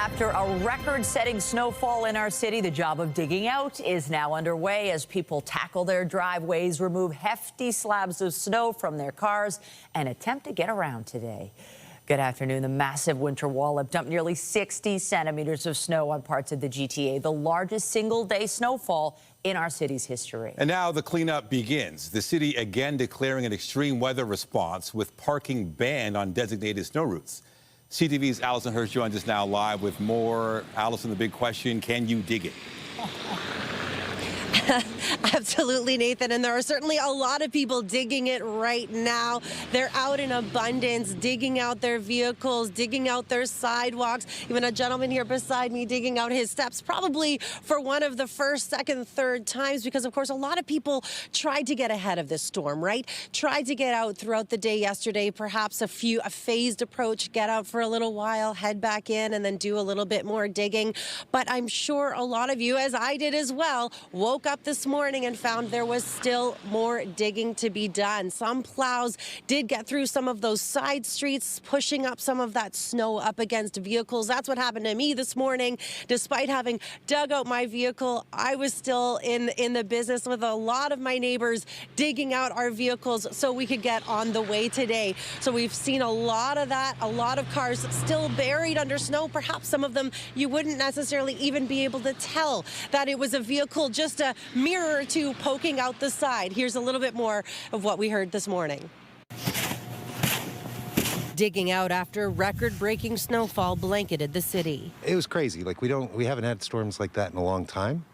After a record-setting snowfall in our city, the job of digging out is now underway as people tackle their driveways, remove hefty slabs of snow from their cars, and attempt to get around today. Good afternoon. The massive winter wallop dumped nearly 60 centimeters of snow on parts of the GTA, the largest single-day snowfall in our city's history. And now the cleanup begins. The city again declaring an extreme weather response with parking banned on designated snow routes. CTV's Allison Hurts joins us now live with more. Allison, the big question, can you dig it? Absolutely, Nathan, and there are certainly a lot of people digging it right now. They're out in abundance, digging out their vehicles, digging out their sidewalks. Even a gentleman here beside me digging out his steps, probably for one of the first, second, third times, because of course a lot of people tried to get ahead of this storm, right? Tried to get out throughout the day yesterday, perhaps a phased approach, get out for a little while, head back in, and then do a little bit more digging. But I'm sure a lot of you, as I did as well, woke up this morning and found there was still more digging to be done. Some plows did get through some of those side streets, pushing up some of that snow up against vehicles. That's what happened to me this morning. Despite having dug out my vehicle, I was still in the business with a lot of my neighbors digging out our vehicles so we could get on the way today. So we've seen a lot of that, a lot of cars still buried under snow. Perhaps some of them you wouldn't necessarily even be able to tell that it was a vehicle, just a mirror or two poking out the side. Here's a little bit more of what we heard this morning. Digging out after record-breaking snowfall blanketed the city. It was crazy. Like we haven't had storms like that in a long time,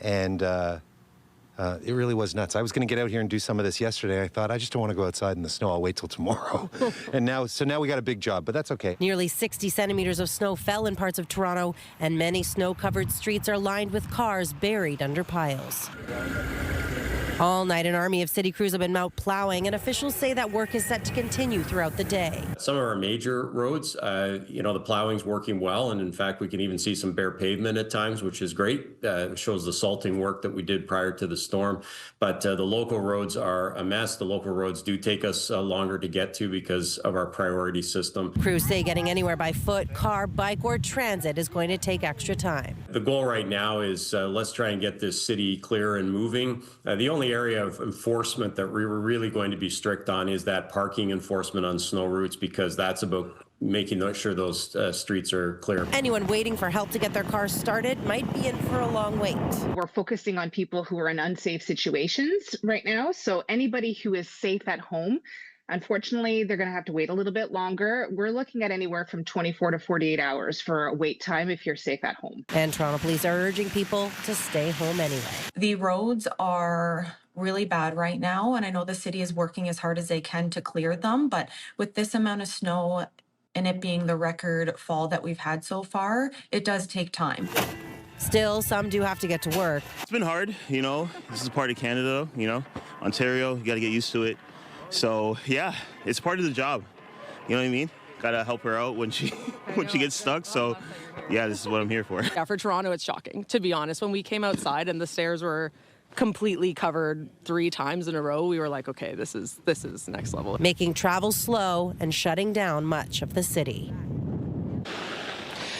and it really was nuts. I was going to get out here and do some of this yesterday. I thought I just don't want to go outside in the snow. I'll wait till tomorrow. And now we got a big job, but that's okay. Nearly 60 centimeters of snow fell in parts of Toronto, and many snow-covered streets are lined with cars buried under piles. All night, an army of city crews have been out plowing, and officials say that work is set to continue throughout the day. Some of our major roads, the plowing's working well, and in fact, we can even see some bare pavement at times, which is great. It shows the salting work that we did prior to the storm. But the local roads are a mess. The local roads do take us longer to get to because of our priority system. Crews say getting anywhere by foot, car, bike, or transit is going to take extra time. The goal right now is let's try and get this city clear and moving. The only area of enforcement that we were really going to be strict on is that parking enforcement on snow routes, because that's about making sure those streets are clear. Anyone waiting for help to get their cars started might be in for a long wait. We're focusing on people who are in unsafe situations right now. So anybody who is safe at home, unfortunately, they're going to have to wait a little bit longer. We're looking at anywhere from 24 to 48 hours for a wait time if you're safe at home. And Toronto police are urging people to stay home anyway. The roads are really bad right now, and I know the city is working as hard as they can to clear them, but with this amount of snow and it being the record fall that we've had so far, it does take time. Still, some do have to get to work. It's been hard, This is part of Canada, Ontario, you got to get used to it. So, yeah, it's part of the job. You know what I mean? Got to help her out when she gets stuck. So, yeah, this is what I'm here for. Yeah, for Toronto, it's shocking, to be honest. When we came outside and the stairs were completely covered 3 times in a row, we were like, okay, this is next level. Making travel slow and shutting down much of the city.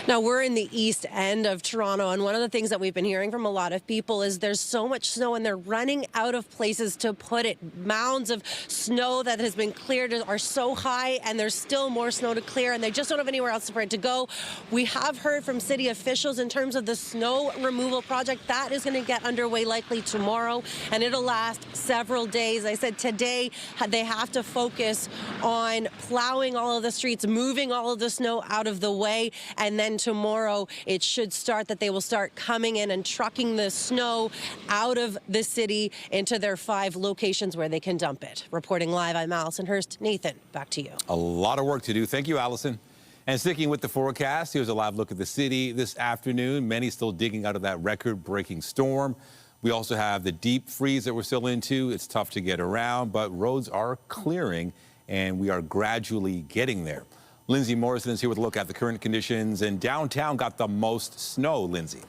Now, we're in the east end of Toronto, and one of the things that we've been hearing from a lot of people is there's so much snow and they're running out of places to put it. Mounds of snow that has been cleared are so high, and there's still more snow to clear, and they just don't have anywhere else for it to go. We have heard from city officials in terms of the snow removal project. That is going to get underway likely tomorrow, and it'll last several days. I said today they have to focus on plowing all of the streets, moving all of the snow out of the way, and then tomorrow it should start that they will start coming in and trucking the snow out of the city into their 5 locations where they can dump it. Reporting live, I'm Allison Hurts. Nathan, back to you. A lot of work to do. Thank you, Allison. And sticking with the forecast, here's a live look at the city this afternoon. Many still digging out of that record-breaking storm. We also have the deep freeze that we're still into. It's tough to get around, but roads are clearing, and we are gradually getting there. Lindsay Morrison is here with a look at the current conditions, and downtown got the most snow, Lindsay.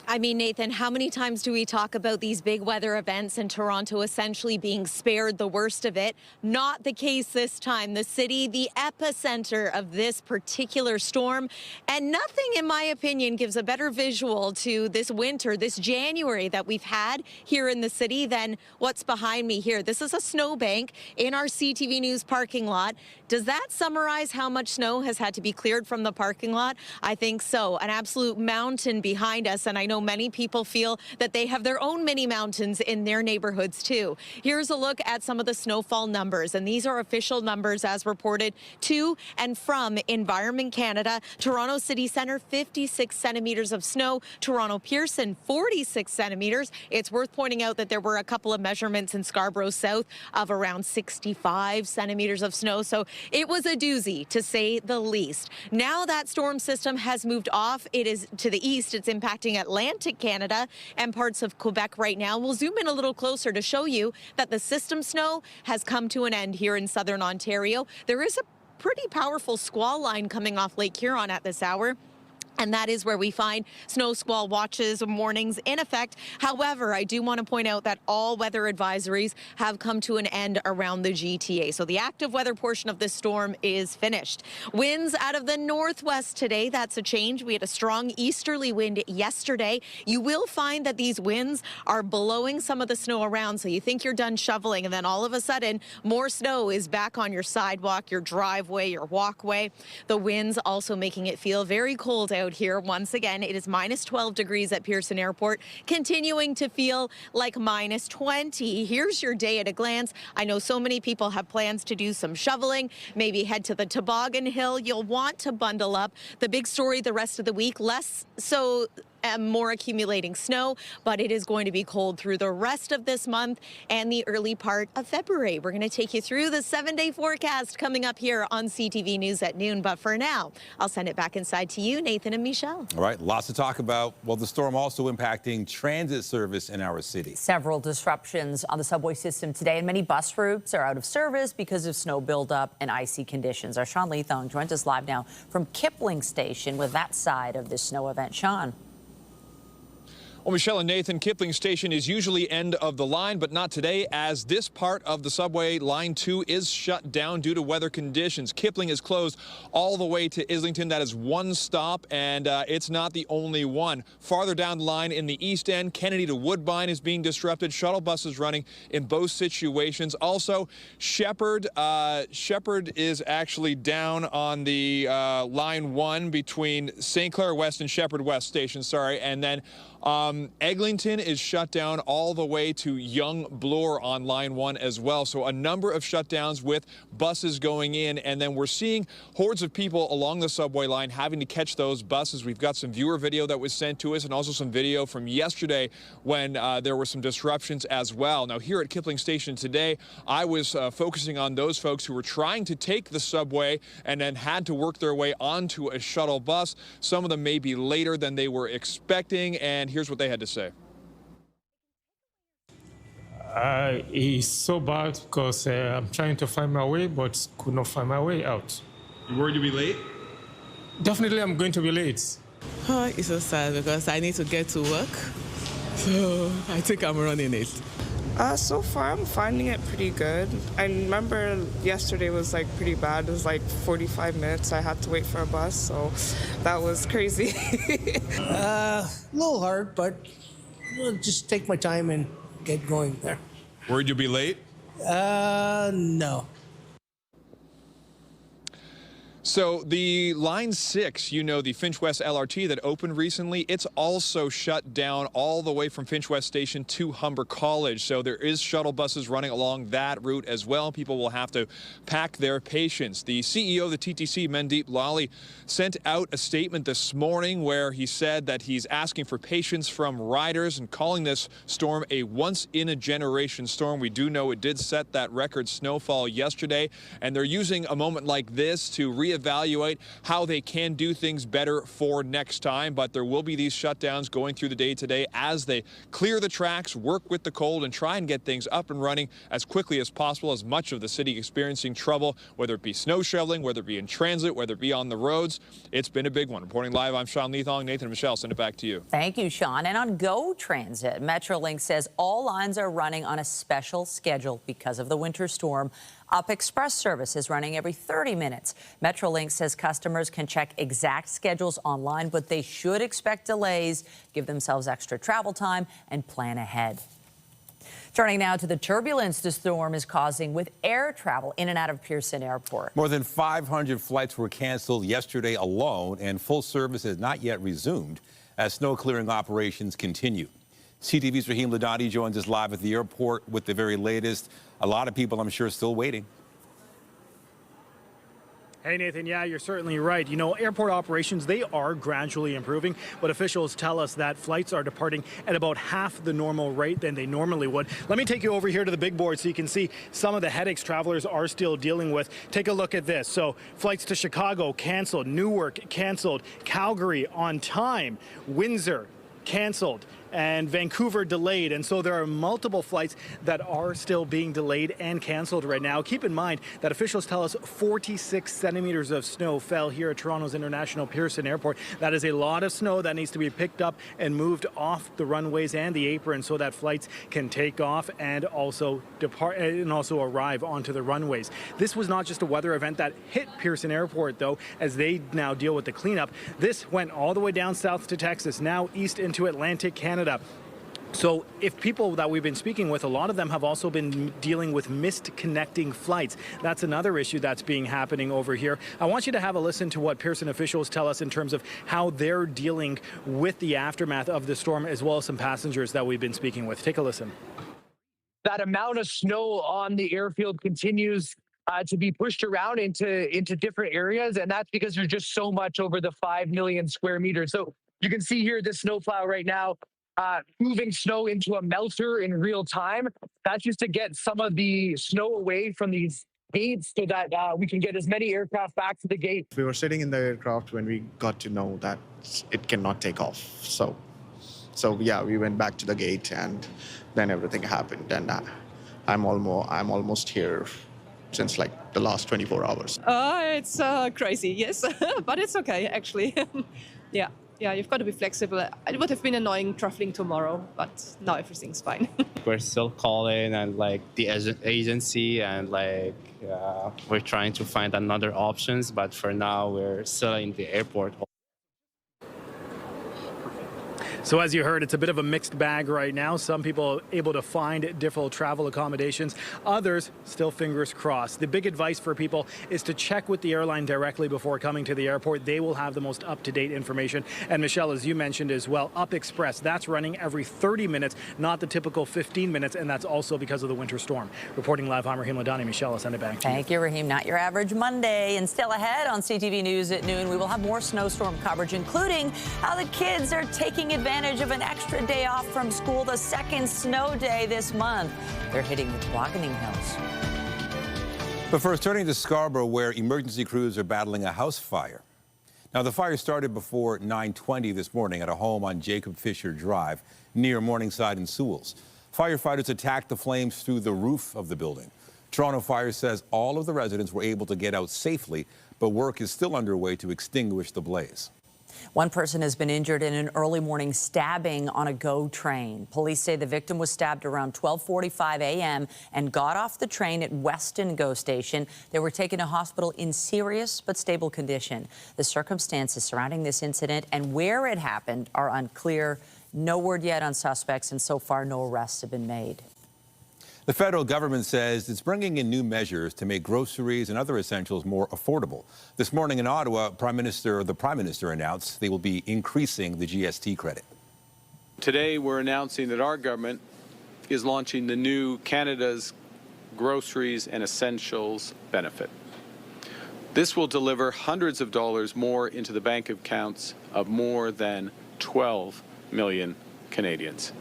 I mean, Nathan, how many times do we talk about these big weather events in Toronto essentially being spared the worst of it? Not the case this time. The city, the epicenter of this particular storm. And nothing, in my opinion, gives a better visual to this winter, this January that we've had here in the city than what's behind me here. This is a snowbank in our CTV News parking lot. Does that summarize how much snow has had to be cleared from the parking lot? I think so. An absolute mountain behind us. And I know many people feel that they have their own mini mountains in their neighborhoods too. Here's a look at some of the snowfall numbers, and these are official numbers as reported to and from Environment Canada. Toronto City Centre, 56 centimeters of snow. Toronto Pearson, 46 centimeters. It's worth pointing out that there were a couple of measurements in Scarborough South of around 65 centimeters of snow. So it was a doozy, to say the least. Now that storm system has moved off. It is to the east. It's impacting Atlantic Canada and parts of Quebec right now. We'll zoom in a little closer to show you that the system snow has come to an end here in southern Ontario. There is a pretty powerful squall line coming off Lake Huron at this hour. And that is where we find snow squall watches and warnings in effect. However, I do want to point out that all weather advisories have come to an end around the GTA. So the active weather portion of this storm is finished. Winds out of the northwest today. That's a change. We had a strong easterly wind yesterday. You will find that these winds are blowing some of the snow around. So you think you're done shoveling, and then all of a sudden more snow is back on your sidewalk, your driveway, your walkway. The winds also making it feel very cold out here. Once again, it is minus 12 degrees at Pearson Airport, continuing to feel like minus 20. Here's your day at a glance. I know so many people have plans to do some shoveling, maybe head to the toboggan hill. You'll want to bundle up. The big story the rest of the week, less so more accumulating snow, but it is going to be cold through the rest of this month and the early part of February. We're going to take you through the 7-day forecast coming up here on CTV News at noon. But for now, I'll send it back inside to you, Nathan and Michelle. All right, lots to talk about. Well, the storm also impacting transit service in our city. Several disruptions on the subway system today, and many bus routes are out of service because of snow buildup and icy conditions. Our Sean Leathong joins us live now from Kipling Station with that side of this snow event. Sean. Well, Michelle and Nathan, Kipling Station is usually end of the line, but not today, as this part of the subway, Line 2, is shut down due to weather conditions. Kipling is closed all the way to Islington. That is one stop, and it's not the only one. Farther down the line in the east end, Kennedy to Woodbine is being disrupted. Shuttle buses running in both situations. Also, Shepherd is actually down on the Line 1 between St. Clair West and Shepherd West Station, and then Eglinton is shut down all the way to Young Bloor on Line 1 as well. So a number of shutdowns with buses going in, and then we're seeing hordes of people along the subway line having to catch those buses. We've got some viewer video that was sent to us, and also some video from yesterday when there were some disruptions as well. Now, here at Kipling Station today, I was focusing on those folks who were trying to take the subway and then had to work their way onto a shuttle bus. Some of them may be later than they were expecting, and here's what they had to say. It's so bad because I'm trying to find my way, but could not find my way out. You worried you'll be late? Definitely, I'm going to be late. Oh, it's so sad because I need to get to work, so I think I'm running it. So far, I'm finding it pretty good. I remember yesterday was like pretty bad. It was like 45 minutes. I had to wait for a bus, so that was crazy. A little hard, but I'll just take my time and get going there. Worried you'll be late? No. So the Line 6, the Finch West LRT that opened recently, it's also shut down all the way from Finch West Station to Humber College. So there is shuttle buses running along that route as well. People will have to pack their patience. The CEO of the TTC, Mandeep Lally, sent out a statement this morning where he said that he's asking for patience from riders and calling this storm a once-in-a-generation storm. We do know it did set that record snowfall yesterday, and they're using a moment like this to reassess reevaluate how they can do things better for next time. But there will be these shutdowns going through the day today as they clear the tracks, work with the cold, and try and get things up and running as quickly as possible, as much of the city experiencing trouble, whether it be snow shoveling, whether it be in transit, whether it be on the roads. It's been a big one. Reporting live, I'm Sean Leathong. Nathan and Michelle, send it back to you. Thank you, Sean. And on GO Transit, Metrolink says all lines are running on a special schedule because of the winter storm. Up Express service is running every 30 minutes. Metrolink says customers can check exact schedules online, but they should expect delays, give themselves extra travel time, and plan ahead. Turning now to the turbulence the storm is causing with air travel in and out of Pearson Airport. More than 500 flights were canceled yesterday alone, and full service has not yet resumed as snow clearing operations continue. CTV's Rahim Ladhani joins us live at the airport with the very latest. A lot of people, I'm sure, still waiting. Hey, Nathan, yeah, you're certainly right. You know, airport operations, they are gradually improving, but officials tell us that flights are departing at about half the normal rate than they normally would. Let me take you over here to the big board so you can see some of the headaches travelers are still dealing with. Take a look at this. So flights to Chicago canceled, Newark canceled, Calgary on time, Windsor canceled, and Vancouver delayed. And so there are multiple flights that are still being delayed and canceled right now. Keep in mind that officials tell us 46 centimeters of snow fell here at Toronto's International Pearson Airport. That is a lot of snow that needs to be picked up and moved off the runways and the apron so that flights can take off and also depart and also arrive onto the runways. This was not just a weather event that hit Pearson Airport, though, as they now deal with the cleanup. This went all the way down south to Texas, now east into Atlantic Canada. So if people that we've been speaking with, a lot of them have also been dealing with missed connecting flights. That's another issue that's happening over here. I want you to have a listen to what Pearson officials tell us in terms of how they're dealing with the aftermath of the storm, as well as some passengers that we've been speaking with. Take a listen. That amount of snow on the airfield continues to be pushed around into different areas, and that's because there's just so much over the 5 million square meters. So you can see here this snowplow right now moving snow into a melter in real time. That's just to get some of the snow away from these gates so that we can get as many aircraft back to the gate. We were sitting in the aircraft when we got to know that it cannot take off. So yeah, we went back to the gate, and then everything happened. And I'm almost here since like the last 24 hours. It's crazy, yes, but it's okay actually. Yeah, you've got to be flexible. It would have been annoying traveling tomorrow, but now everything's fine. We're still calling and like the agency, and like we're trying to find another options, but for now we're still in the airport. So as you heard, it's a bit of a mixed bag right now. Some people able to find different travel accommodations. Others still fingers crossed. The big advice for people is to check with the airline directly before coming to the airport. They will have the most up-to-date information. And Michelle, as you mentioned as well, Up Express, that's running every 30 minutes, not the typical 15 minutes. And that's also because of the winter storm. Reporting live, I'm Rahim Ladhani. Michelle, I'll send it back to you. Thank you, Rahim. Not your average Monday. And still ahead on CTV News at noon, we will have more snowstorm coverage, including how the kids are taking advantage of an extra day off from school, the second snow day this month. They're hitting the Tobogganing Hills. But first, turning to Scarborough, where emergency crews are battling a house fire. Now, the fire started before 9:20 this morning at a home on Jacob Fisher Drive near Morningside and Sewells. Firefighters attacked the flames through the roof of the building. Toronto Fire says all of the residents were able to get out safely, but work is still underway to extinguish the blaze. One person has been injured in an early morning stabbing on a GO train. Police say the victim was stabbed around 12:45 a.m. and got off the train at Weston GO station. They were taken to hospital in serious but stable condition. The circumstances surrounding this incident and where it happened are unclear. No word yet on suspects, and so far no arrests have been made. The federal government says it's bringing in new measures to make groceries and other essentials more affordable. This morning in Ottawa, the Prime Minister announced they will be increasing the GST credit. Today, we're announcing that our government is launching the new Canada's Groceries and Essentials benefit. This will deliver hundreds of dollars more into the bank accounts of more than 12 million Canadians.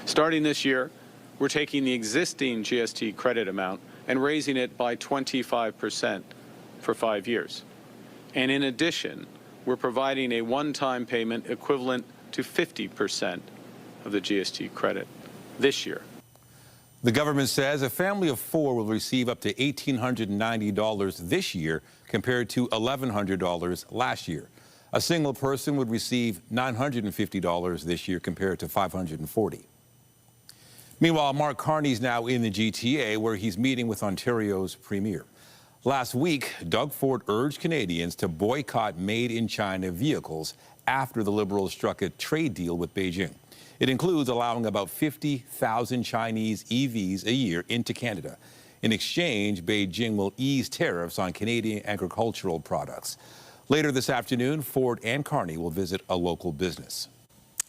Starting this year, we're taking the existing GST credit amount and raising it by 25% for 5 years. And in addition, we're providing a one-time payment equivalent to 50% of the GST credit this year. The government says a family of 4 will receive up to $1,890 this year compared to $1,100 last year. A single person would receive $950 this year compared to $540. Meanwhile, Mark Carney is now in the GTA where he's meeting with Ontario's premier. Last week, Doug Ford urged Canadians to boycott made-in-China vehicles after the Liberals struck a trade deal with Beijing. It includes allowing about 50,000 Chinese EVs a year into Canada. In exchange, Beijing will ease tariffs on Canadian agricultural products. Later this afternoon, Ford and Carney will visit a local business.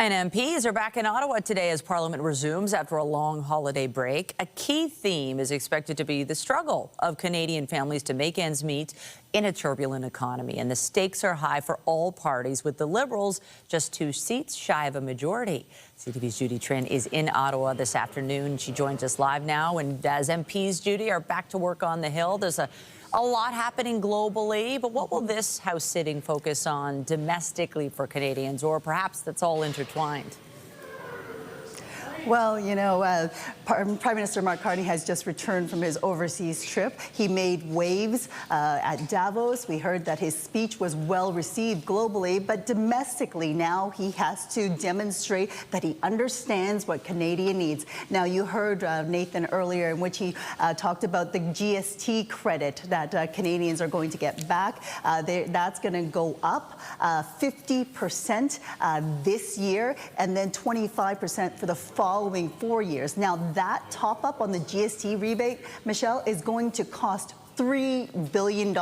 And MPs are back in Ottawa today as Parliament resumes after a long holiday break. A key theme is expected to be the struggle of Canadian families to make ends meet in a turbulent economy. And the stakes are high for all parties, with the Liberals just 2 seats shy of a majority. CTV's Judy Trin is in Ottawa this afternoon. She joins us live now. And as MPs, Judy, are back to work on the Hill, there's a lot happening globally, but what will this House sitting focus on domestically for Canadians, or perhaps that's all intertwined? Well, you know, Prime Minister Mark Carney has just returned from his overseas trip. He made waves at Davos. We heard that his speech was well received globally, but domestically now he has to demonstrate that he understands what Canadian needs. Now, you heard Nathan earlier in which he talked about the GST credit that Canadians are going to get back. That's going to go up 50% this year, and then 25% for the following 4 years. Now, that top up on the GST rebate, Michelle, is going to cost $3 billion.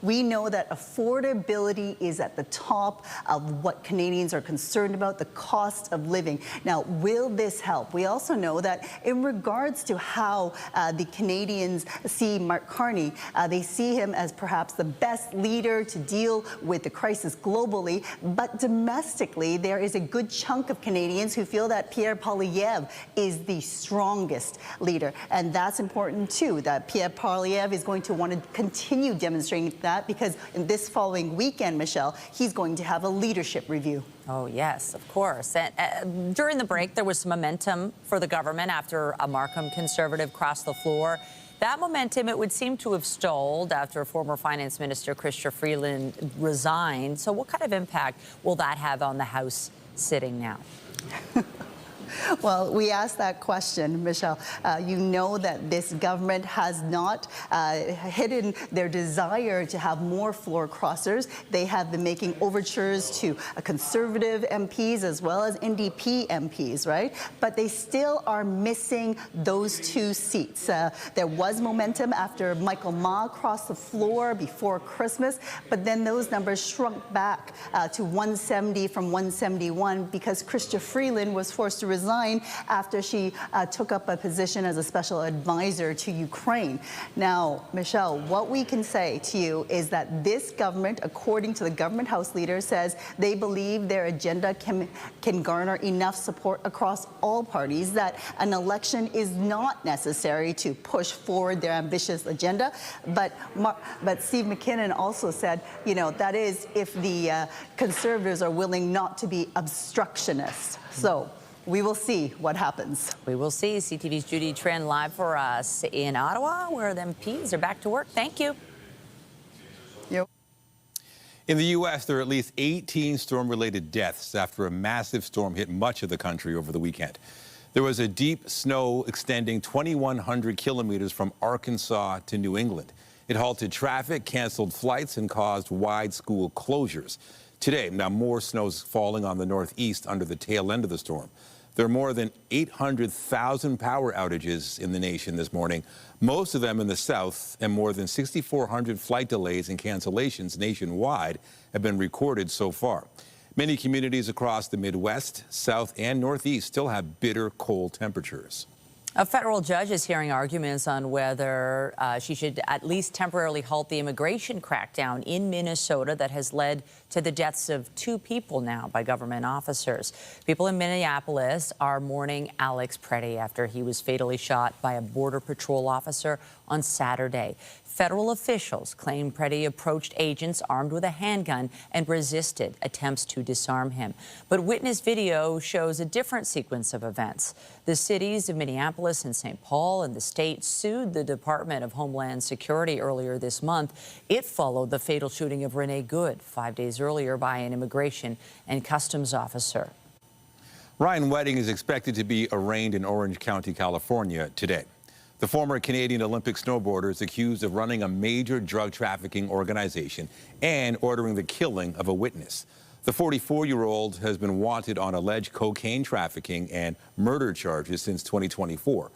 We know that affordability is at the top of what Canadians are concerned about, the cost of living. Now, will this help? We also know that in regards to how the Canadians see Mark Carney, they see him as perhaps the best leader to deal with the crisis globally, but domestically, there is a good chunk of Canadians who feel that Pierre Poilievre is the strongest leader. And that's important too, that Pierre Poilievre is going to want to continue demonstrating that, because in this following weekend, Michelle, he's going to have a leadership review. Oh, yes, of course. And during the break, there was some momentum for the government after a Markham Conservative crossed the floor. That momentum, it would seem to have stalled after former Finance Minister Chrystia Freeland resigned. So what kind of impact will that have on the House sitting now? Well, we asked that question, Michelle. You know that this government has not hidden their desire to have more floor crossers. They have been making overtures to Conservative MPs as well as NDP MPs, right? But they still are missing those 2 seats. There was momentum after Michael Ma crossed the floor before Christmas, but then those numbers shrunk back to 170 from 171 because Chrystia Freeland was forced to resign after she took up a position as a special advisor to Ukraine. Now, Michelle, what we can say to you is that this government, according to the government House leader, says they believe their agenda can garner enough support across all parties, that an election is not necessary to push forward their ambitious agenda. But Steve McKinnon also said, you know, that is if the Conservatives are willing not to be obstructionists. So we will see what happens. We will see. CTV's Judy Trin live for us in Ottawa, where the MPs are back to work. Thank you. Yep. In the U.S., there are at least 18 storm-related deaths after a massive storm hit much of the country over the weekend. There was a deep snow extending 2,100 kilometers from Arkansas to New England. It halted traffic, canceled flights, and caused wide school closures. Today, now more snow is falling on the northeast under the tail end of the storm. There are more than 800,000 power outages in the nation this morning, most of them in the south, and more than 6,400 flight delays and cancellations nationwide have been recorded so far. Many communities across the Midwest, South, and Northeast still have bitter cold temperatures. A federal judge is hearing arguments on whether she should at least temporarily halt the immigration crackdown in Minnesota that has led to the deaths of 2 people now by government officers. People in Minneapolis are mourning Alex Preddy after he was fatally shot by a Border Patrol officer on Saturday. Federal officials claim Preddy approached agents armed with a handgun and resisted attempts to disarm him. But witness video shows a different sequence of events. The cities of Minneapolis and St. Paul and the state sued the Department of Homeland Security earlier this month. It followed the fatal shooting of Renee Good 5 days earlier by an immigration and customs officer. Ryan Wedding is expected to be arraigned in Orange County, California today. The former Canadian Olympic snowboarder is accused of running a major drug trafficking organization and ordering the killing of a witness. The 44-year-old has been wanted on alleged cocaine trafficking and murder charges since 2024.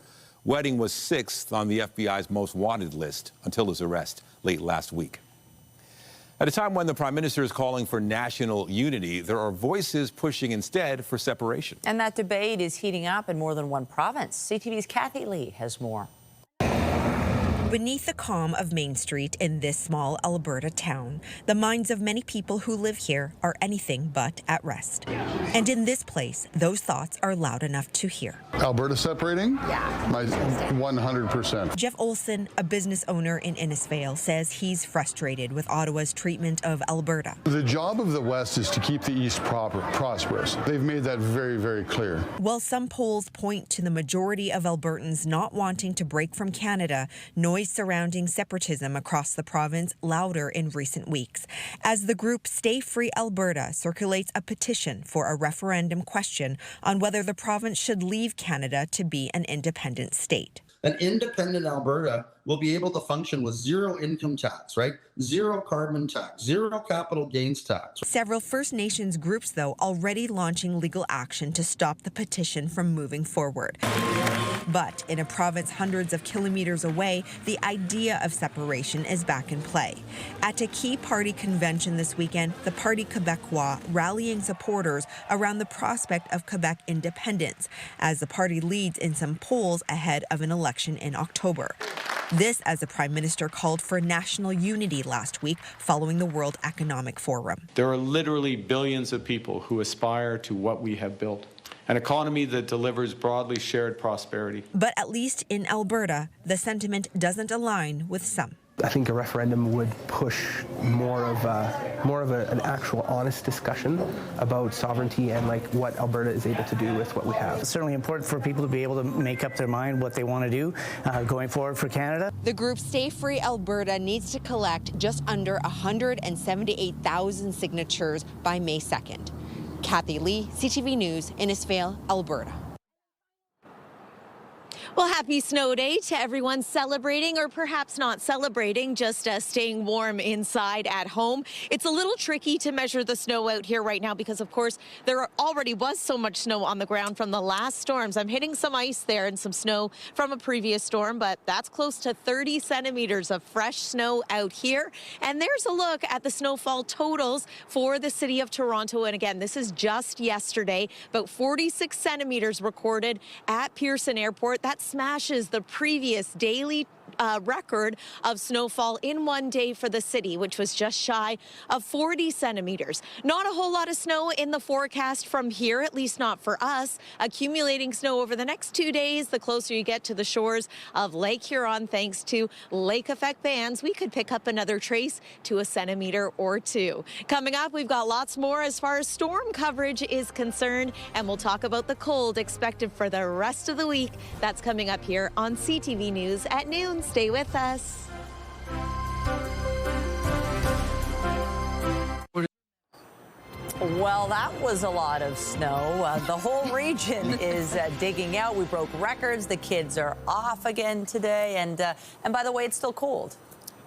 Wedding was 6th on the FBI's most wanted list until his arrest late last week. At a time when the Prime Minister is calling for national unity, there are voices pushing instead for separation. And that debate is heating up in more than one province. CTV's Kathy Lee has more. Beneath the calm of Main Street in this small Alberta town, the minds of many people who live here are anything but at rest. And in this place, those thoughts are loud enough to hear. Alberta separating? Yeah. 100%. Jeff Olson, a business owner in Innisfail, says he's frustrated with Ottawa's treatment of Alberta. The job of the West is to keep the East prosperous. They've made that very, very clear. While some polls point to the majority of Albertans not wanting to break from Canada, noise surrounding separatism across the province louder in recent weeks, as the group Stay Free Alberta circulates a petition for a referendum question on whether the province should leave Canada to be an independent state. An independent Alberta will be able to function with zero income tax, right? Zero carbon tax, zero capital gains tax. Several First Nations groups, though, already launching legal action to stop the petition from moving forward. But in a province hundreds of kilometers away, the idea of separation is back in play. At a key party convention this weekend, the Parti Québécois rallying supporters around the prospect of Quebec independence, as the party leads in some polls ahead of an election in October. This as the Prime Minister called for national unity last week following the World Economic Forum. There are literally billions of people who aspire to what we have built. An economy that delivers broadly shared prosperity. But at least in Alberta, the sentiment doesn't align with some. I think a referendum would push more of an actual honest discussion about sovereignty and like what Alberta is able to do with what we have. It's certainly important for people to be able to make up their mind what they want to do going forward for Canada. The group Stay Free Alberta needs to collect just under 178,000 signatures by May 2nd. Kathy Lee, CTV News, Innisfail, Alberta. Well, happy snow day to everyone celebrating or perhaps not celebrating, just staying warm inside at home. It's a little tricky to measure the snow out here right now because, of course, there already was so much snow on the ground from the last storms. I'm hitting some ice there and some snow from a previous storm, but that's close to 30 centimeters of fresh snow out here. And there's a look at the snowfall totals for the city of Toronto. And again, this is just yesterday, about 46 centimeters recorded at Pearson Airport. That smashes the previous daily record of snowfall in one day for the city, which was just shy of 40 centimeters. Not a whole lot of snow in the forecast from here, at least not for us. Accumulating snow over the next 2 days, the closer you get to the shores of Lake Huron, thanks to lake effect bands, we could pick up another trace to a centimeter or two. Coming up, we've got lots more as far as storm coverage is concerned, and we'll talk about the cold expected for the rest of the week. That's coming up here on CTV News at noon. Stay with us. Well, that was a lot of snow. The whole region is digging out. We broke records. The kids are off again today. And by the way, it's still cold.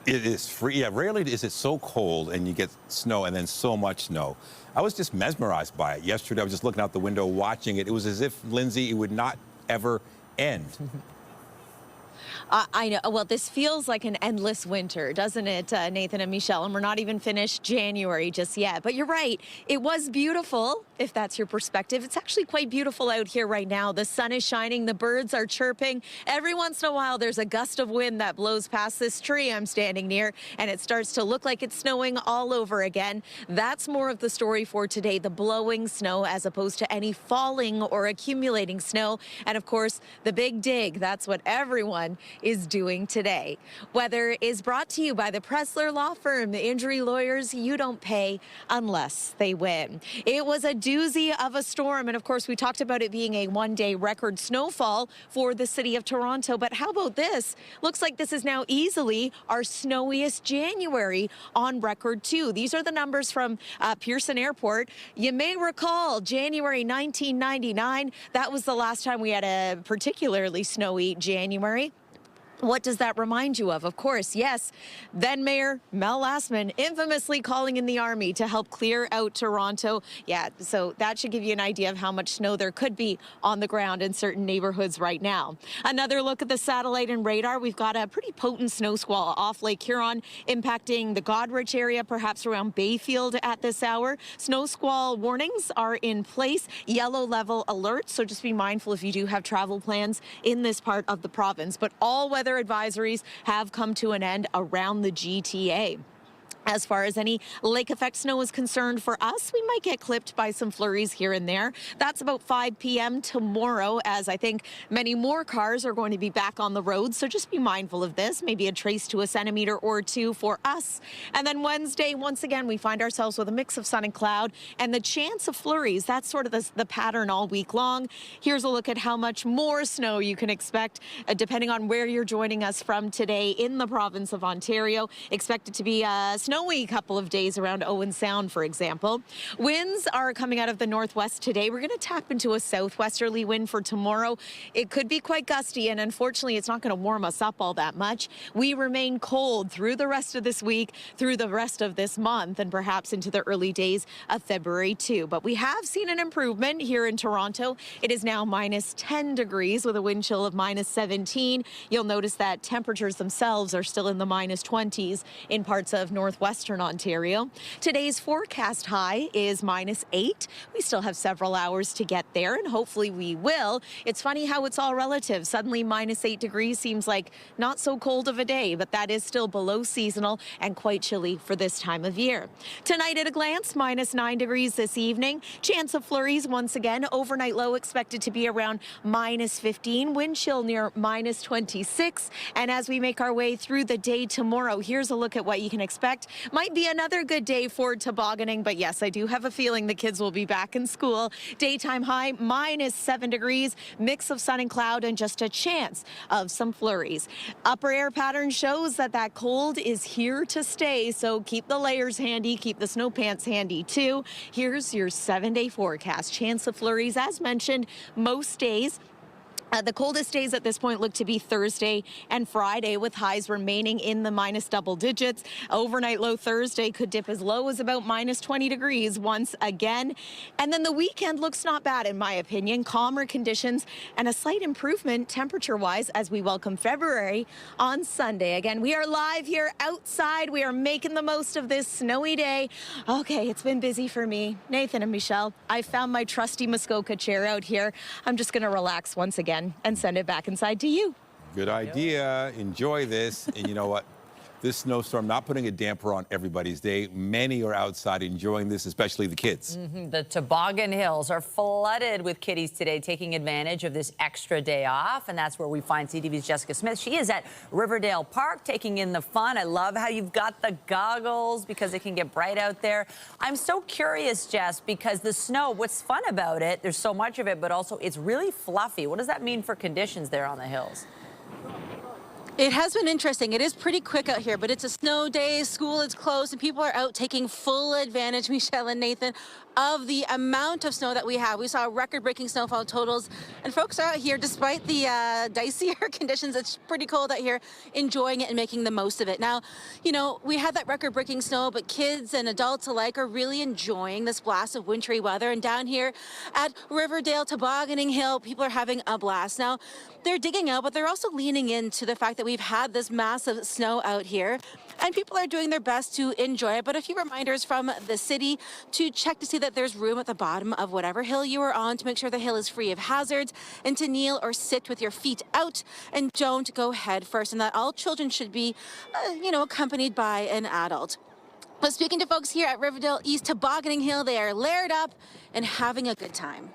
It is free. Yeah, rarely is it so cold and you get snow and then so much snow. I was just mesmerized by it. Yesterday, I was just looking out the window watching it. It was as if, Lindsay, it would not ever end. I know. Well, this feels like an endless winter, doesn't it, Nathan and Michelle? And we're not even finished January just yet. But you're right. It was beautiful, if that's your perspective. It's actually quite beautiful out here right now. The sun is shining. The birds are chirping. Every once in a while, there's a gust of wind that blows past this tree I'm standing near, and it starts to look like it's snowing all over again. That's more of the story for today, the blowing snow as opposed to any falling or accumulating snow. And of course, the big dig. That's what everyone is doing today. Weather is brought to you by the Pressler Law Firm, the injury lawyers you don't pay unless they win. It was a doozy of a storm, and of course, we talked about it being a one-day record snowfall for the city of Toronto. But how about this? Looks like this is now easily our snowiest January on record, too. These are the numbers from Pearson Airport. You may recall January 1999. That was the last time we had a particularly snowy January. What does that remind you of? Of course, yes, then Mayor Mel Lastman infamously calling in the army to help clear out Toronto. Yeah, so that should give you an idea of how much snow there could be on the ground in certain neighborhoods right now. Another look at the satellite and radar. We've got a pretty potent snow squall off Lake Huron impacting the Goderich area, perhaps around Bayfield at this hour. Snow squall warnings are in place, yellow level alerts, so just be mindful if you do have travel plans in this part of the province. But all weather advisories have come to an end around the GTA. As far as any lake effect snow is concerned for us, we might get clipped by some flurries here and there. That's about 5 p.m. tomorrow, as I think many more cars are going to be back on the road. So just be mindful of this, maybe a trace to a centimeter or two for us. And then Wednesday, once again, we find ourselves with a mix of sun and cloud and the chance of flurries. That's sort of the pattern all week long. Here's a look at how much more snow you can expect, depending on where you're joining us from today in the province of Ontario. Expected to be snowy couple of days around Owen Sound, for example. Winds are coming out of the northwest today. We're going to tap into a southwesterly wind for tomorrow. It could be quite gusty, and unfortunately, it's not going to warm us up all that much. We remain cold through the rest of this week, through the rest of this month, and perhaps into the early days of February, too. But we have seen an improvement here in Toronto. It is now minus 10 degrees with a wind chill of minus 17. You'll notice that temperatures themselves are still in the minus 20s in parts of northwestern Ontario. Today's forecast high is minus 8. We still have several hours to get there, and hopefully we will. It's funny how it's all relative. Suddenly minus 8 degrees seems like not so cold of a day, but that is still below seasonal and quite chilly for this time of year. Tonight at a glance, minus 9 degrees this evening. Chance of flurries once again. Overnight low expected to be around minus 15. Wind chill near minus 26. And as we make our way through the day tomorrow, here's a look at what you can expect. Might be another good day for tobogganing, but yes, I do have a feeling the kids will be back in school. Daytime high, minus 7 degrees, mix of sun and cloud, and just a chance of some flurries. Upper air pattern shows that cold is here to stay, so keep the layers handy, keep the snow pants handy too. Here's your 7-day forecast. Chance of flurries, as mentioned, most days. The coldest days at this point look to be Thursday and Friday, with highs remaining in the minus double digits. Overnight low Thursday could dip as low as about minus 20 degrees once again. And then the weekend looks not bad, in my opinion. Calmer conditions and a slight improvement temperature-wise as we welcome February on Sunday. Again, we are live here outside. We are making the most of this snowy day. Okay, it's been busy for me. Nathan and Michelle, I found my trusty Muskoka chair out here. I'm just going to relax once again and send it back inside to you. Good idea. Enjoy this. And you know what? This snowstorm not putting a damper on everybody's day. Many are outside enjoying this, especially the kids. The Toboggan Hills are flooded with kiddies today, taking advantage of this extra day off. And that's where we find CTV's Jessica Smith. She is at Riverdale Park taking in the fun. I love how you've got the goggles because it can get bright out there. I'm so curious, Jess, because the snow, what's fun about it, there's so much of it, but also it's really fluffy. What does that mean for conditions there on the hills? It has been interesting. It is pretty quick out here, but it's a snow day. School is closed, and people are out taking full advantage, Michelle and Nathan, of the amount of snow that we have. We saw record-breaking snowfall totals, and folks are out here, despite the dicier conditions, it's pretty cold out here, enjoying it and making the most of it. Now, you know, we had that record-breaking snow, but kids and adults alike are really enjoying this blast of wintry weather. And down here at Riverdale Tobogganing Hill, people are having a blast. Now, they're digging out, but they're also leaning into the fact that we've had this massive snow out here, and people are doing their best to enjoy it. But a few reminders from the city to check to see that there's room at the bottom of whatever hill you are on, to make sure the hill is free of hazards, and to kneel or sit with your feet out and don't go head first, and that all children should be, accompanied by an adult. But speaking to folks here at Riverdale East Tobogganing Hill, they are layered up and having a good time.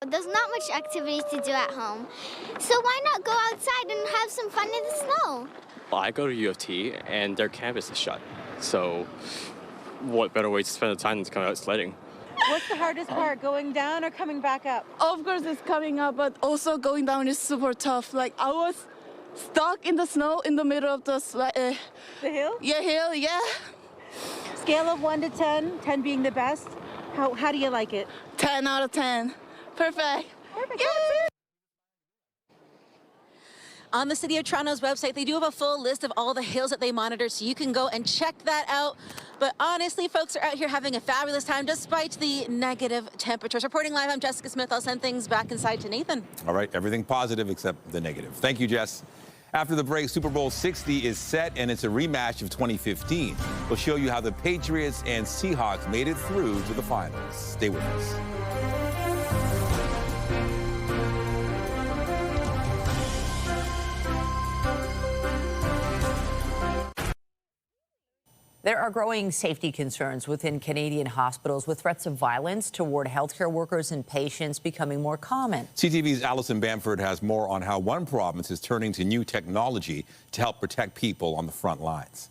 There's not much activities to do at home, so why not go outside and have some fun in the snow? Well, I go to U of T, and their campus is shut, so what better way to spend the time than to come out sledding? What's the hardest part, going down or coming back up? Of course, it's coming up, but also going down is super tough. Like, I was stuck in the snow in the middle of the hill? Yeah, hill, yeah. Scale of 1 to 10, 10 being the best. How do you like it? 10 out of 10. Perfect. Perfect. Yeah. On the City of Toronto's website, they do have a full list of all the hills that they monitor, so you can go and check that out. But honestly, folks are out here having a fabulous time despite the negative temperatures. Reporting live, I'm Jessica Smith. I'll send things back inside to Nathan. All right, everything positive except the negative. Thank you, Jess. After the break, Super Bowl 60 is set, and it's a rematch of 2015. We'll show you how the Patriots and Seahawks made it through to the finals. Stay with us. There are growing safety concerns within Canadian hospitals, with threats of violence toward healthcare workers and patients becoming more common. CTV's Allison Bamford has more on how one province is turning to new technology to help protect people on the front lines.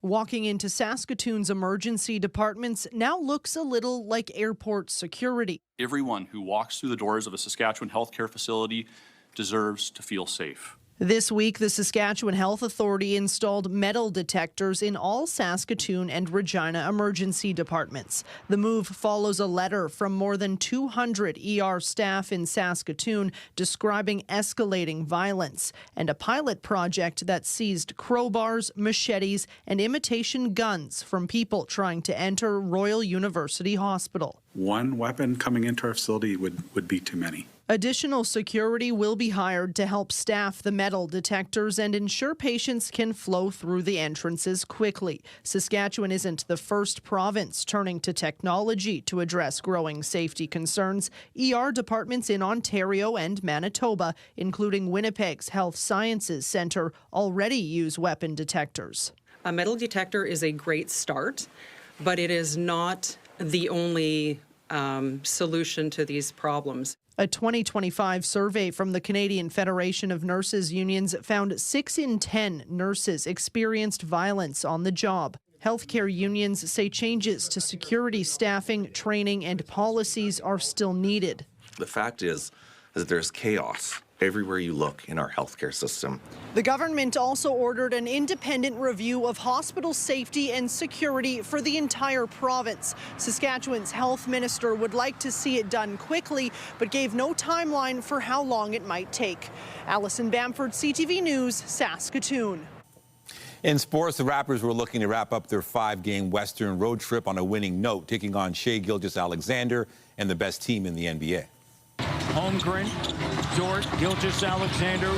Walking into Saskatoon's emergency departments now looks a little like airport security. Everyone who walks through the doors of a Saskatchewan healthcare facility deserves to feel safe. This week, the Saskatchewan Health Authority installed metal detectors in all Saskatoon and Regina emergency departments. The move follows a letter from more than 200 ER staff in Saskatoon describing escalating violence, and a pilot project that seized crowbars, machetes, and imitation guns from people trying to enter Royal University Hospital. One weapon coming into our facility would be too many. Additional security will be hired to help staff the metal detectors and ensure patients can flow through the entrances quickly. Saskatchewan isn't the first province turning to technology to address growing safety concerns. ER departments in Ontario and Manitoba, including Winnipeg's Health Sciences Centre, already use weapon detectors. A metal detector is a great start, but it is not the only solution to these problems. A 2025 survey from the Canadian Federation of Nurses Unions found 6 in 10 nurses experienced violence on the job. Healthcare unions say changes to security staffing, training, and policies are still needed. The fact is that there's chaos everywhere you look in our healthcare system. The government also ordered an independent review of hospital safety and security for the entire province. Saskatchewan's health minister would like to see it done quickly, but gave no timeline for how long it might take. Allison Bamford, CTV News, Saskatoon. In sports, the Raptors were looking to wrap up their 5-game Western road trip on a winning note, taking on Shai Gilgeous-Alexander and the best team in the NBA. Holmgren, Dort, Gilgeous-Alexander,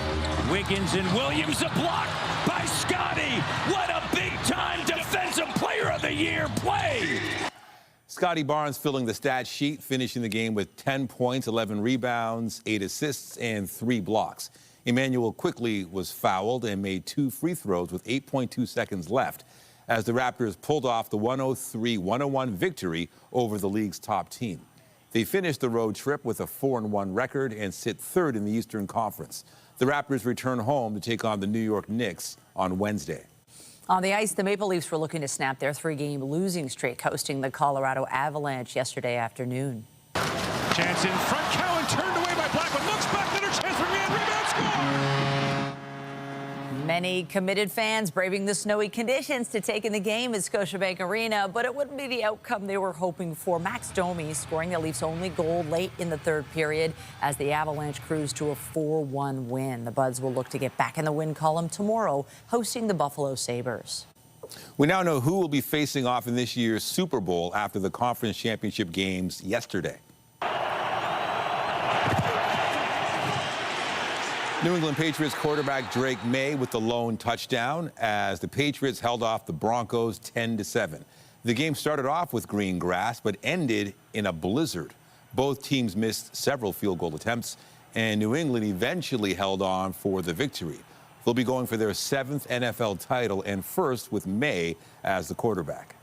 Wiggins, and Williams. A block by Scotty. What a big-time Defensive Player of the Year play. Scotty Barnes filling the stat sheet, finishing the game with 10 points, 11 rebounds, 8 assists, and 3 blocks. Emmanuel quickly was fouled and made 2 free throws with 8.2 seconds left as the Raptors pulled off the 103-101 victory over the league's top team. They finished the road trip with a 4-1 record and sit 3rd in the Eastern Conference. The Raptors return home to take on the New York Knicks on Wednesday. On the ice, the Maple Leafs were looking to snap their 3-game losing streak, hosting the Colorado Avalanche yesterday afternoon. Chance in front, Cowan turned away by Blackwood, looks back, another chance for Ryan, rebound, score! Many committed fans braving the snowy conditions to take in the game at Scotiabank Arena, but it wouldn't be the outcome they were hoping for. Max Domi scoring the Leafs' only goal late in the third period as the Avalanche cruised to a 4-1 win. The Buds will look to get back in the win column tomorrow, hosting the Buffalo Sabres. We now know who will be facing off in this year's Super Bowl after the conference championship games yesterday. New England Patriots quarterback Drake May with the lone touchdown as the Patriots held off the Broncos 10-7. The game started off with green grass but ended in a blizzard. Both teams missed several field goal attempts, and New England eventually held on for the victory. They'll be going for their 7th NFL title and first with May as the quarterback.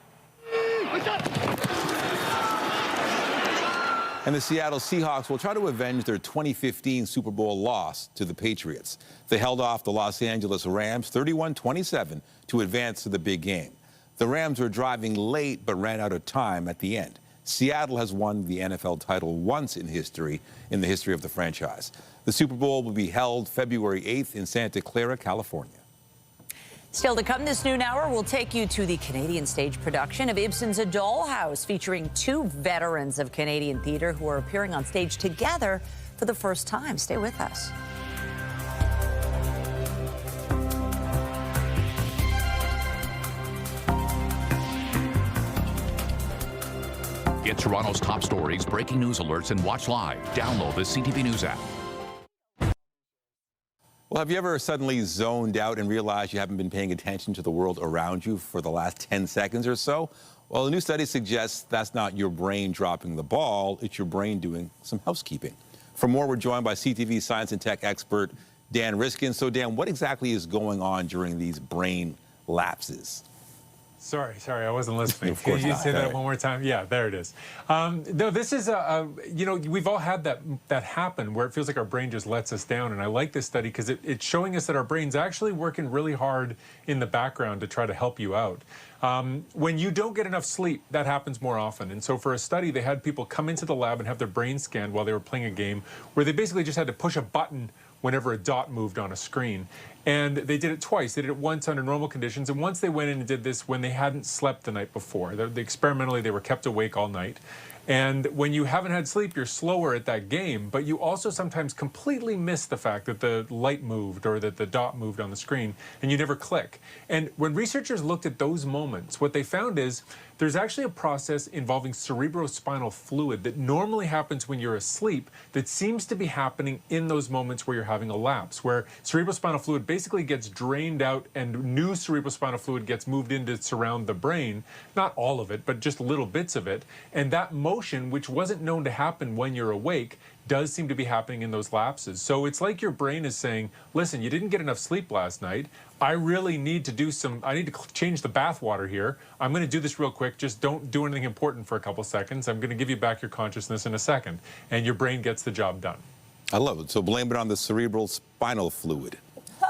And the Seattle Seahawks will try to avenge their 2015 Super Bowl loss to the Patriots. They held off the Los Angeles Rams 31-27 to advance to the big game. The Rams were driving late but ran out of time at the end. Seattle has won the NFL title once in the history of the franchise. The Super Bowl will be held February 8th in Santa Clara, California. Still to come this noon hour, we'll take you to the Canadian stage production of Ibsen's A Dollhouse, featuring 2 veterans of Canadian theatre who are appearing on stage together for the first time. Stay with us. Get Toronto's top stories, breaking news alerts, and watch live. Download the CTV News app. Well, have you ever suddenly zoned out and realized you haven't been paying attention to the world around you for the last 10 seconds or so? Well, a new study suggests that's not your brain dropping the ball, it's your brain doing some housekeeping. For more, we're joined by CTV science and tech expert Dan Riskin. So, Dan, what exactly is going on during these brain lapses? Sorry, I wasn't listening. Of course Can you not. say that one more time? Yeah, there it is. No, this is we've all had that happen where it feels like our brain just lets us down. And I like this study because it's showing us that our brain's actually working really hard in the background to try to help you out. When you don't get enough sleep, that happens more often. And so for a study, they had people come into the lab and have their brain scanned while they were playing a game where they basically just had to push a button whenever a dot moved on a screen. And they did it twice. They did it once under normal conditions, and once they went in and did this when they hadn't slept the night before. Experimentally, they were kept awake all night. And when you haven't had sleep, you're slower at that game, but you also sometimes completely miss the fact that the light moved or that the dot moved on the screen, and you never click. And when researchers looked at those moments, what they found is there's actually a process involving cerebrospinal fluid that normally happens when you're asleep that seems to be happening in those moments where you're having a lapse, where cerebrospinal fluid basically gets drained out and new cerebrospinal fluid gets moved in to surround the brain. Not all of it, but just little bits of it. And that motion, which wasn't known to happen when you're awake, does seem to be happening in those lapses. So it's like your brain is saying, listen, you didn't get enough sleep last night. I really need to I need to change the bathwater here. I'm going to do this real quick. Just don't do anything important for a couple seconds. I'm going to give you back your consciousness in a second. And your brain gets the job done. I love it. So blame it on the cerebral spinal fluid.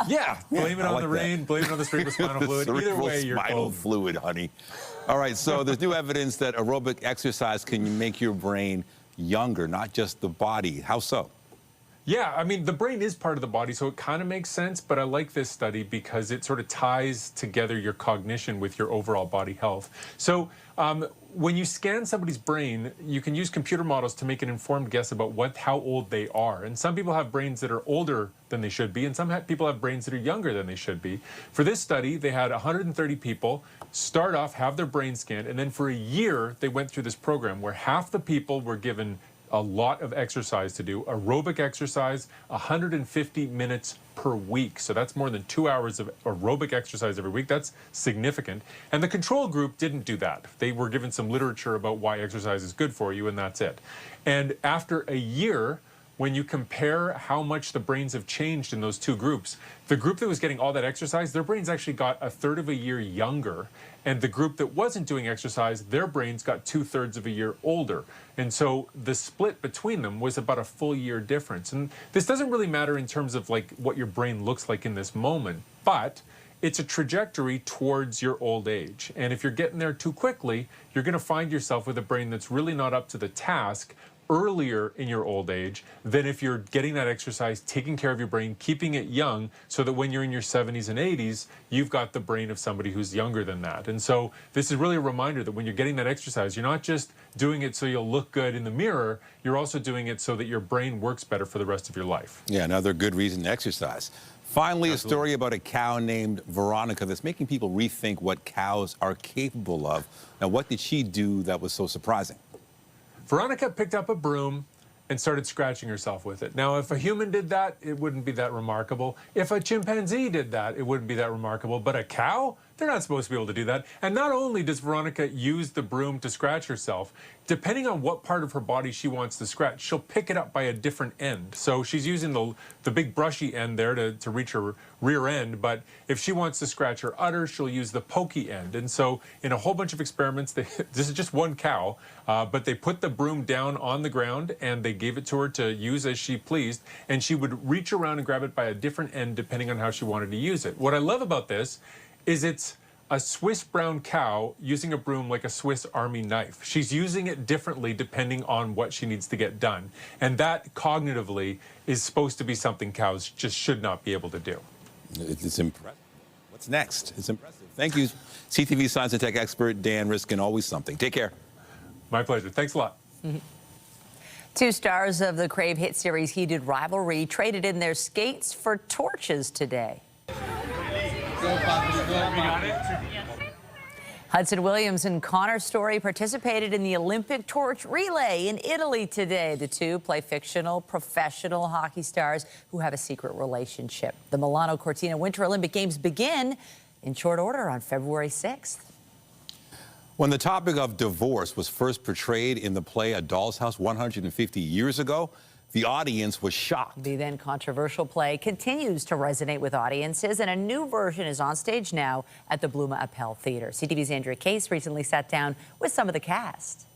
Yeah, blame it on the rain, blame it on the cerebrospinal fluid. Either way, you're spinal golden. fluid, honey. All right, so there's new evidence that aerobic exercise can make your brain younger, not just the body. How so? Yeah, I mean, the brain is part of the body, so it kind of makes sense, but I like this study because it sort of ties together your cognition with your overall body health. So when you scan somebody's brain, you can use computer models to make an informed guess about how old they are. And some people have brains that are older than they should be, and some people have brains that are younger than they should be. For this study, they had 130 people start off, have their brain scanned, and then for a year, they went through this program where half the people were given a lot of exercise to do, aerobic exercise, 150 minutes per week. So that's more than 2 hours of aerobic exercise every week. That's significant. And the control group didn't do that. They were given some literature about why exercise is good for you, and that's it. And after a year, when you compare how much the brains have changed in those two groups, the group that was getting all that exercise, their brains actually got a third of a year younger. And the group that wasn't doing exercise, their brains got 2/3 of a year older. And so the split between them was about a full year difference. And this doesn't really matter in terms of like what your brain looks like in this moment, but it's a trajectory towards your old age. And if you're getting there too quickly, you're going to find yourself with a brain that's really not up to the task earlier in your old age than if you're getting that exercise, taking care of your brain, keeping it young, so that when you're in your 70s and 80s, you've got the brain of somebody who's younger than that. And so this is really a reminder that when you're getting that exercise, you're not just doing it so you'll look good in the mirror, you're also doing it so that your brain works better for the rest of your life. Yeah, another good reason to exercise. Finally, a story about a cow named Veronica that's making people rethink what cows are capable of. Now, what did she do that was so surprising? Veronica picked up a broom and started scratching herself with it. Now, if a human did that, it wouldn't be that remarkable. If a chimpanzee did that, it wouldn't be that remarkable. But a cow? They're not supposed to be able to do that. And not only does Veronica use the broom to scratch herself, depending on what part of her body she wants to scratch, she'll pick it up by a different end. So she's using the big brushy end there to reach her rear end, but if she wants to scratch her udder, she'll use the pokey end. And so in a whole bunch of experiments, this is just one cow, but they put the broom down on the ground and they gave it to her to use as she pleased, and she would reach around and grab it by a different end depending on how she wanted to use it. What I love about this is it's a Swiss brown cow using a broom like a Swiss Army knife. She's using it differently depending on what she needs to get done. And that cognitively is supposed to be something cows just should not be able to do. It's impressive. What's next? It's impressive. Thank you, CTV science and tech expert Dan Riskin. Always something. Take care. My pleasure. Thanks a lot. Two stars of the Crave hit series Heated Rivalry traded in their skates for torches today. Hudson Williams and Connor Story participated in the Olympic torch relay in Italy today. The two play fictional, professional hockey stars who have a secret relationship. The Milano Cortina Winter Olympic Games begin in short order on February 6th. When the topic of divorce was first portrayed in the play A Doll's House 150 years ago, the audience was shocked. The then controversial play continues to resonate with audiences, and a new version is on stage now at the Bluma Appel Theatre. CTV's Andrea Case recently sat down with some of the cast.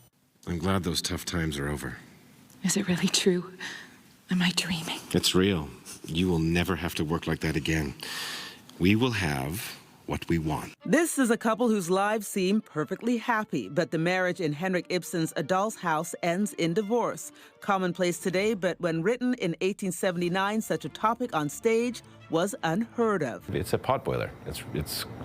I'm glad those tough times are over. Is it really true? Am I dreaming? It's real. You will never have to work like that again. We will have what we want. This is a couple whose lives seem perfectly happy, but the marriage in Henrik Ibsen's A Doll's House ends in divorce. Commonplace today, but when written in 1879, such a topic on stage was unheard of. It's a potboiler,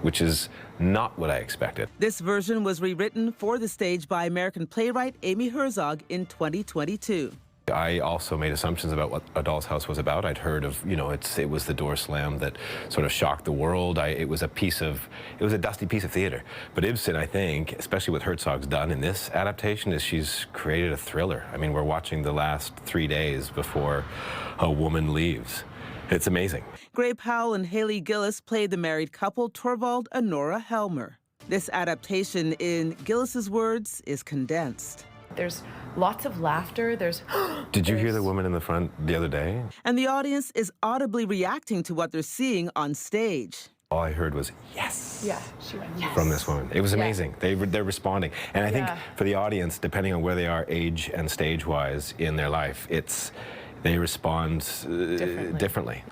which is not what I expected. This version was rewritten for the stage by American playwright Amy Herzog in 2022. I also made assumptions about what A Doll's House was about. I'd heard of, it was the door slam that sort of shocked the world. It was a dusty piece of theater. But Ibsen, I think, especially what Herzog's done in this adaptation, is she's created a thriller. I mean, we're watching the last 3 days before a woman leaves. It's amazing. Gray Powell and Haley Gillis played the married couple Torvald and Nora Helmer. This adaptation, in Gillis's words, is condensed. There's lots of laughter. Did you hear the woman in the front the other day? And the audience is audibly reacting to what they're seeing on stage. All I heard was yes. Yeah, she went yes. From this woman. It was amazing. Yeah. They're responding. And I think for the audience, depending on where they are age and stage-wise in their life, they respond differently.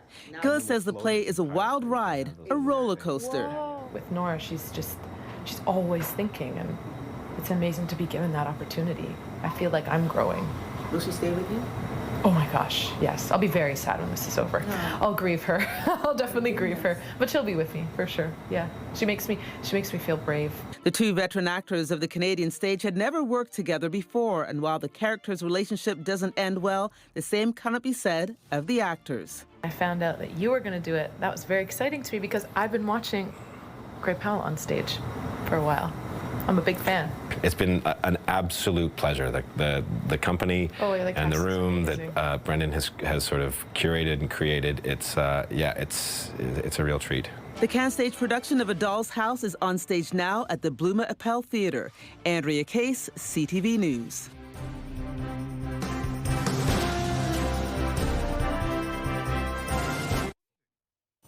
Gillis says the play is a wild ride, a roller coaster. Whoa. With Nora, she's always thinking, and it's amazing to be given that opportunity. I feel like I'm growing. Will she stay with you? Oh my gosh, yes. I'll be very sad when this is over. I'll grieve her. I'll definitely grieve her, but she'll be with me for sure. Yeah, she makes me feel brave. The two veteran actors of the Canadian stage had never worked together before, and while the characters' relationship doesn't end well, the same cannot be said of the actors. I found out that you were going to do it. That was very exciting to me because I've been watching Gray Powell on stage for a while. I'm a big fan. It's been an absolute pleasure. The company and the room that Brendan has sort of curated and created. It's a real treat. The CanStage production of A Doll's House is on stage now at the Bluma Appel Theatre. Andrea Case, CTV News.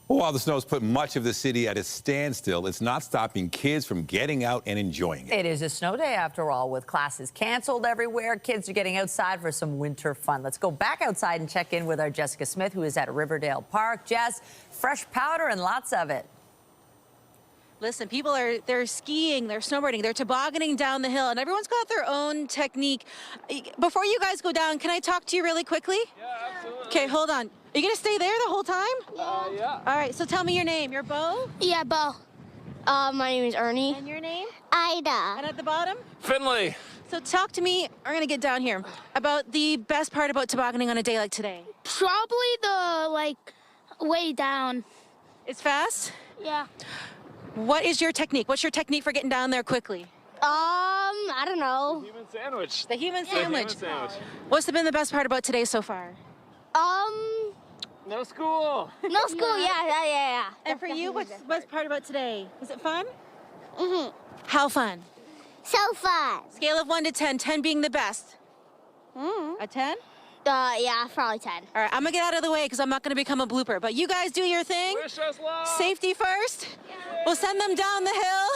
While the snow has put much of the city at a standstill, it's not stopping kids from getting out and enjoying it. It is a snow day after all, with classes canceled everywhere. Kids are getting outside for some winter fun. Let's go back outside and check in with our Jessica Smith, who is at Riverdale Park. Jess, fresh powder and lots of it. Listen, people they're skiing, they're snowboarding, they're tobogganing down the hill, and everyone's got their own technique. Before you guys go down, can I talk to you really quickly? Yeah, absolutely. Okay, hold on. Are you going to stay there the whole time? Yeah. All right, so tell me your name. You're Bo? Yeah, Bo. My name is Ernie. And your name? Ida. And at the bottom? Finley. So talk to me, we're going to get down here, about the best part about tobogganing on a day like today. Probably the, way down. It's fast? Yeah. What is your technique? What's your technique for getting down there quickly? I don't know. Human sandwich. The human sandwich. The human sandwich. What's been the best part about today so far? No school. No school, yeah. And for you, what's the best part about today? Was it fun? Mm-hmm. How fun? So fun. Scale of 1 to 10, 10 being the best. A 10? Yeah, probably 10. All right, I'm gonna get out of the way because I'm not gonna become a blooper, but you guys do your thing. Wish us luck. Safety first. We'll send them down the hill.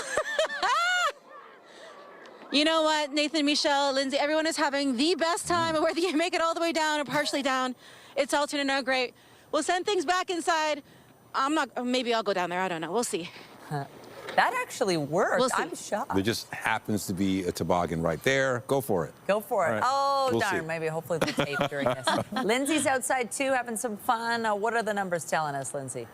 You know what, Nathan, Michelle, Lindsay, everyone is having the best time, whether you make it all the way down or partially down. It's all turning out great. We'll send things back inside. Maybe I'll go down there, I don't know, we'll see. That actually worked. We'll see. I'm shocked. There just happens to be a toboggan right there. Go for it. Go for it. All right. Oh, We'll darn. see. Maybe hopefully it's safe during this. Lindsay's outside, too, having some fun. What are the numbers telling us, Lindsay?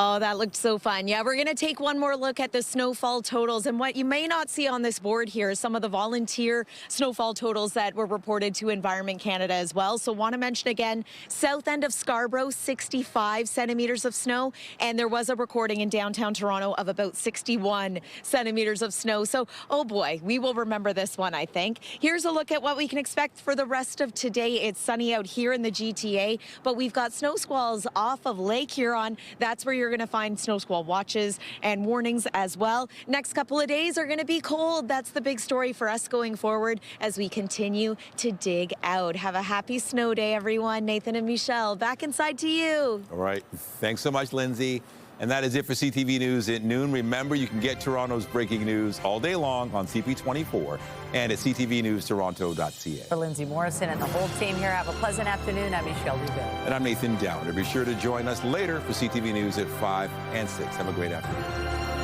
Oh, that looked so fun. Yeah, we're going to take one more look at the snowfall totals. And what you may not see on this board here is some of the volunteer snowfall totals that were reported to Environment Canada as well. So want to mention again, south end of Scarborough, 65 centimeters of snow. And there was a recording in downtown Toronto of about 61 centimeters of snow. So, oh boy, we will remember this one, I think. Here's a look at what we can expect for the rest of today. It's sunny out here in the GTA, but we've got snow squalls off of Lake Huron. That's where you're going to find snow squall watches and warnings as well. Next couple of days are going to be cold. That's the big story for us going forward as we continue to dig out. Have a happy snow day, everyone. Nathan and Michelle, back inside to you. All right. Thanks so much, Lindsay. And that is it for CTV News at noon. Remember, you can get Toronto's breaking news all day long on CP24 and at ctvnewstoronto.ca. For Lindsay Morrison and the whole team here, have a pleasant afternoon. I'm Michelle Rubin. And I'm Nathan Downer. Be sure to join us later for CTV News at 5 and 6. Have a great afternoon.